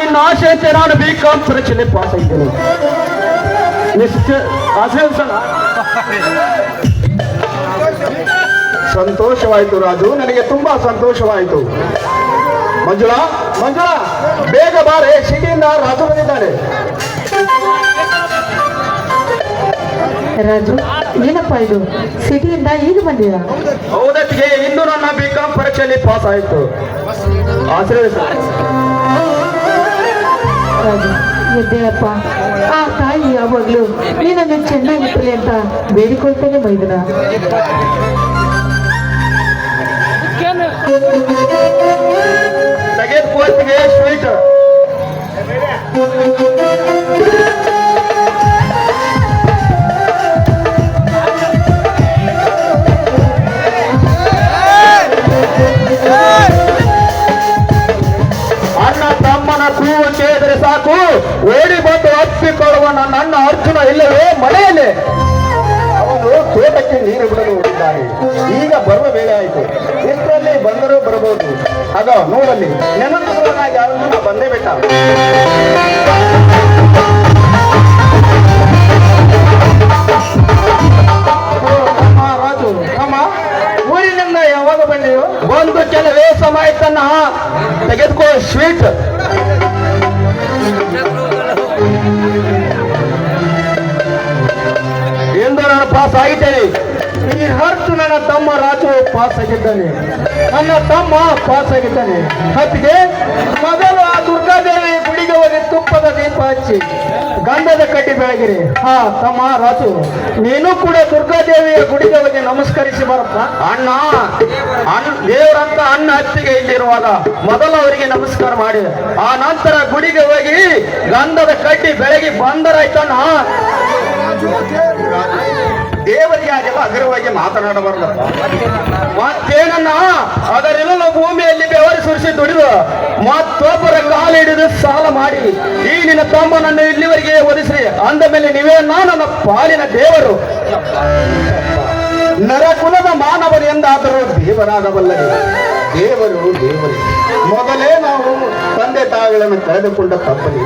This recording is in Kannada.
ನಿನ್ನ ಆಶೆಯಂತೆ ನಾನು B.Com ಪರೀಕ್ಷೆಯಲ್ಲಿ ಪಾಸ್ ಆಗಿದ್ದೇನೆ. ಸಂತೋಷವಾಯಿತು ರಾಜು, ನನಗೆ ತುಂಬಾ ಸಂತೋಷವಾಯಿತು. ಮಂಜುಳಾ, ಮಂಜುಳಾ, ಬೇಗ ಬಾರೆ, ಸಿಟಿಯಿಂದ ರಾಜು ಬಂದಿದ್ದಾನೆ. ರಾಜು, ಏನಪ್ಪ ಇದು ಸಿಟಿಯಿಂದ ಈಗ ಬಂದಿರಾ? ಹೌದತ್ತಿಗೆ, ಇಂದು ನನ್ನ B.Com ಪರೀಕ್ಷೆಯಲ್ಲಿ ಪಾಸ್ ಆಯಿತು. ಆಶೀರ್ವದಿಸ ರಾಜು, ಎದ್ದೇಳಪ್ಪ. ಆ ತಾಯಿ ಯಾವಾಗ್ಲೂ ನೀನನ್ನು ಚೆನ್ನಾಗಿರ್ಲಿ ಅಂತ ಬೇಡಿಕೊಳ್ತೇನೆ ಮೈದನ. ತೆಗೆದುಕೊಳ್ತಿಗೆ ಸ್ವೀಟ್. ಅಣ್ಣ ತಮ್ಮನ ಕೂವು ಕೇಳಿದರೆ ಸಾಕು, ಓಡಿ ಬಂದು ಅಪ್ಪಿಕೊಳ್ಳುವ ನನ್ನ ಅಣ್ಣ ಅರ್ಜುನ ಇಲ್ಲವೇ ಮನೆಯಲ್ಲಿ. ಅವನು ತೋಟಕ್ಕೆ ನೀರು ಬಿಡಲು ಹೋಗಿದ್ದಾನೆ. ಈಗ ಬರುವ ವೇಳೆ ಆಯಿತು. ಇಷ್ಟರಲ್ಲಿ ಬಂದರೂ ಬರಬಹುದು. ಆಗ ನೋಡಲ್ಲಿ ನೆನಪುಗಳನ್ನಾಗಿ ಅರ್ಜುನ ಬಂದೇ ಬಿಟ್ಟ. ರಾಜು, ಅಮ್ಮ ಊರಿನಿಂದ ಯಾವಾಗ ಬಂದೆವು? ಒಂದು ಕೆಲವೇ ಸಮಯ ತನ್ನ. ತೆಗೆದುಕೋ ಸ್ವೀಟ್. ಎಂದು ನಾನು ಪಾಸ್ ಆಗಿದ್ದೇನೆ. ಈ ಹರ್ಷು ನನ್ನ ತಮ್ಮ ರಾಜು ಪಾಸ್ ಆಗಿದ್ದಾನೆ. ನನ್ನ ತಮ್ಮ ಪಾಸ್ ಆಗಿದ್ದಾನೆ. ಹತ್ತಿಗೆ ಮೊದಲು ಆ ದುರ್ಗಾದೇವಿ ಗುಡಿಗೆ ಹೋಗಿ ತುಪ್ಪದ ದೀಪ ಹಚ್ಚಿ ಗಂಧದ ಕಡ್ಡಿ ಬೆಳಗಿರಿ. ಹಾ ತಮ್ಮ ರಾಜು, ನೀನು ಕೂಡ ದುರ್ಗಾದೇವಿಯ ಗುಡಿಗೆ ಹೋಗಿ ನಮಸ್ಕರಿಸಿ ಬರಪ್ಪ. ಅಣ್ಣ ದೇವರಂತ ಅಣ್ಣ ಹತ್ತಿಗೆ ಇಲ್ಲಿರುವಾಗ ಮೊದಲು ಅವರಿಗೆ ನಮಸ್ಕಾರ ಮಾಡಿ, ಆ ನಂತರ ಗುಡಿಗೆ ಹೋಗಿ ಗಂಧದ ಕಡ್ಡಿ ಬೆಳಗಿ ಬಂದರಾಯ್ತಣ್ಣ. ದೇವರಿಗೆ ಹಾಗೆಲ್ಲ ಅಗ್ರವಾಗಿ ಮಾತನಾಡಬಾರದು. ಮತ್ತೇನನ್ನ ಅದರೆಲ್ಲ ಭೂಮಿಯಲ್ಲಿ ಬೆವರು ಸುರಿಸಿ ದುಡಿದು ಮತ್ತೊಬ್ಬರ ಕಾಲು ಹಿಡಿದು ಸಾಲ ಮಾಡಿ ಈ ನಿನ್ನ ತಮ್ಮನನ್ನು ಇಲ್ಲಿವರೆಗೆ ಒದಿಸಿ ಅಂದ ಮೇಲೆ ನೀವೇ ನನ್ನ ಪಾಲಿನ ದೇವರು. ನರಕುಲದ ಮಾನವರು ಎಂದಾದರೂ ದೇವರಾಗಬಲ್ಲರು. ದೇವರು ದೇವರು. ಮೊದಲೇ ನಾವು ತಂದೆ ತಾಯಿಗಳನ್ನು ಕಳೆದುಕೊಂಡ ತಪ್ಪಲಿ.